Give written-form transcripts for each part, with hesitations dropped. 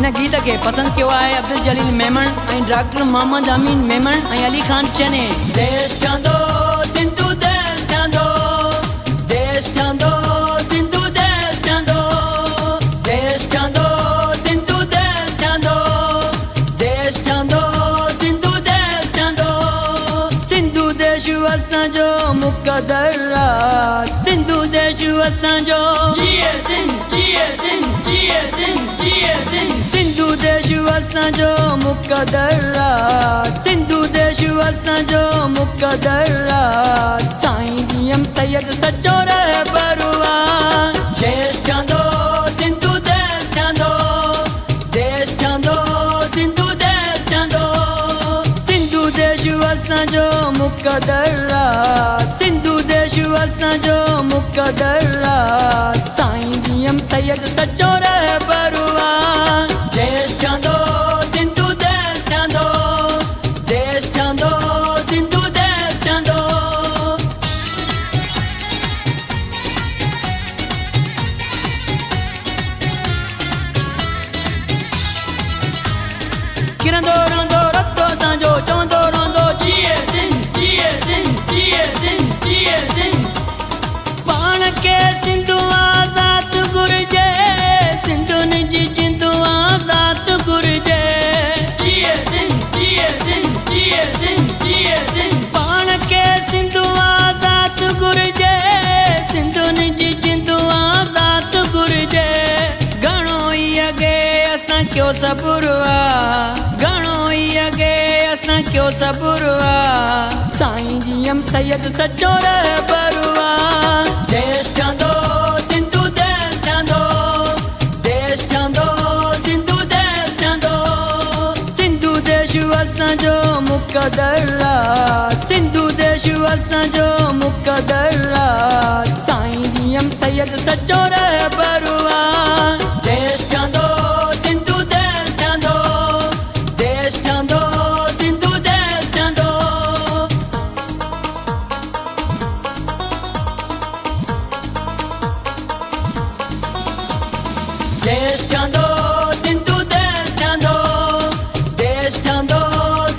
इन गीत के पसंद किया है अब्दुल जलील मेमन और डॉक्टर मोहम्मद अमीन मेमन और अली खान चने। देश ठंडो सिंधु देश ठंडो, देश ठंडो सिंधु देश ठंडो, देश ठंडो सिंधु देश ठंडो, देश ठंडो सिंधु देश ठंडो। सिंधु देश असांजो मुक़दर आ, सिंधु देश असांजो जिए सिंध जिए सिंध जिए सिंध जिए सिंध। सिंधु देश असांजो मुक़दर आ, सिंधु देश असांजो मुक़दर आ। साईं जीएम सैयद सचो रहबरु आ। देश ठंडो सिंधु देश ठंडो, देश ठंडो सिंधु देश ठंडो। सिंधु देश असांजो मुक़दर आ, सिंधु देश असांजो मुक़दर आ। साईं जीएम सैयद सचो रहबरु आ। देश ठंडो सिंधु देश ठंडो, देश ठंडो सिंधु देश ठंडो। किरंदो रहंदो रतो असांजो चवंदो रहंदो जिए सिंध जिए सिंध जिए सिंध जिए सिंध। पाण खे सिंधु आज़ाद घुरिजे, सिंधुनि जी जिंदु आज़ाद घुरिजे। जिए सिंध जिए सिंध जिए सिंध जिए सिंध। पाण खे सिंधु आज़ाद घुरिजे, सिंधुनि जी जिंदु आज़ाद घुरिजे। घणो ई अॻे असां कयो सबुरु आ, घणो ई अॻे असां कयो सबुरु आ। साईं जीएम सैयद सचो रहबरु आ। देश ठंडो सिंधु देश ठंडो, देश ठंडो सिंधु देश ठंडो। सिंधु देश असांजो मुक़दर आ, सिंधु देश असांजो मुक़दर आ। साईं जीएम सैयद सचो रहबरु आ। देश ठंडो सिंधु देश ठंडो, देश ठंडो सिंधु देश ठंडो। देश ठंडो सिंधु देश ठंडो, देश ठंडो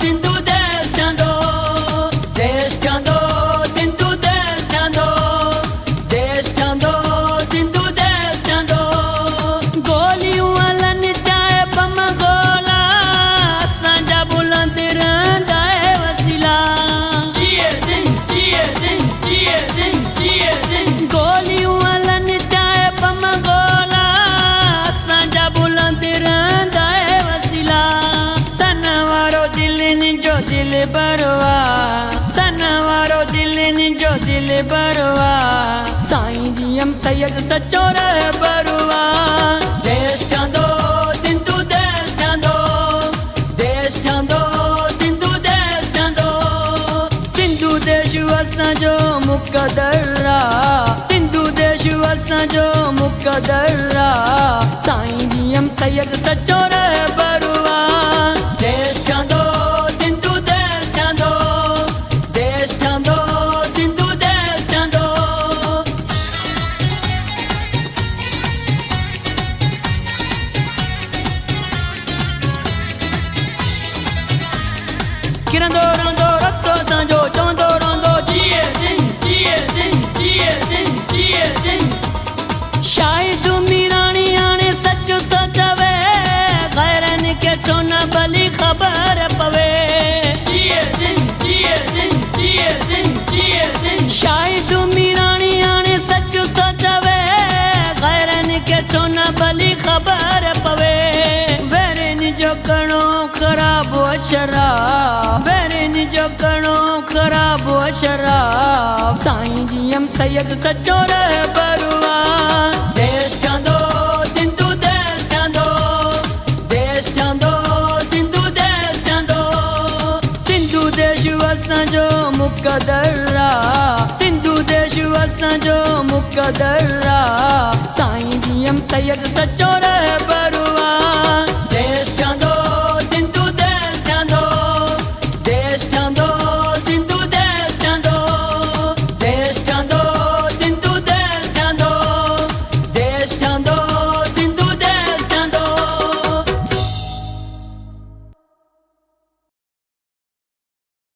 सिंधु देश ठंडो। देश ठंडो सिंधु देश ठंडो, देश ठंडो सिंधु देश ठंडो। गोलियूं हलनि चाहे बम गोला, असांजा बुलंद रहंदा है वसीला। जिए सिंध जिए सिंध जिए सिंध जिए सिंध। गोलियूं हलनि चाहे बम गोला, असांजा बुलंद रहंदा है वसीला। सन वारो दिलनि जो दिल बरवा, सन वारो दिलनि जो दिल बरवा। साईं जीएम सैयद सचो रहबरु आ। देश ठंडो सिंधु देश ठंडो, देश ठंडो सिंधु देश ठंडो। सिंधु देश असांजो मुक़दर आ, सिंधु देश असांजो मुक़दर आ। साईं जीएम सैयद सचो रहबरु आ। देश ठंडो सिंधु देश ठंडो, देश ठंडो सिंधु देश ठंडो। किरंदो रहंदो रतो असांजो चवंदो रहंदो जिए सिंध जिए सिंध जिए सिंध जिए सिंध। शाहिद मीराणी हाणे सच थो चवे, गैरनि खे छो न भली ख़बर पवे। जिए सिंध जिए सिंध जिए सिंध जिए सिंध। शाहिद मीराणी हाणे सच थो चवे, गैरनि खे छो न भली ख़बर पवे। वैरनि जो कणो ख़राब शराब, वैरनि जो कणो ख़राब शराब। साईं जीएम सैयद सचो रहबरु आ। देश ठंडो सिंधु देश ठंडो, देश ठंडो सिंधु देश ठंडो। सिंधु देश असांजो मुक़दर आ, सिंधु देश असांजो मुक़दर आ। साईं जीएम सैयद सचो रहबरु आ।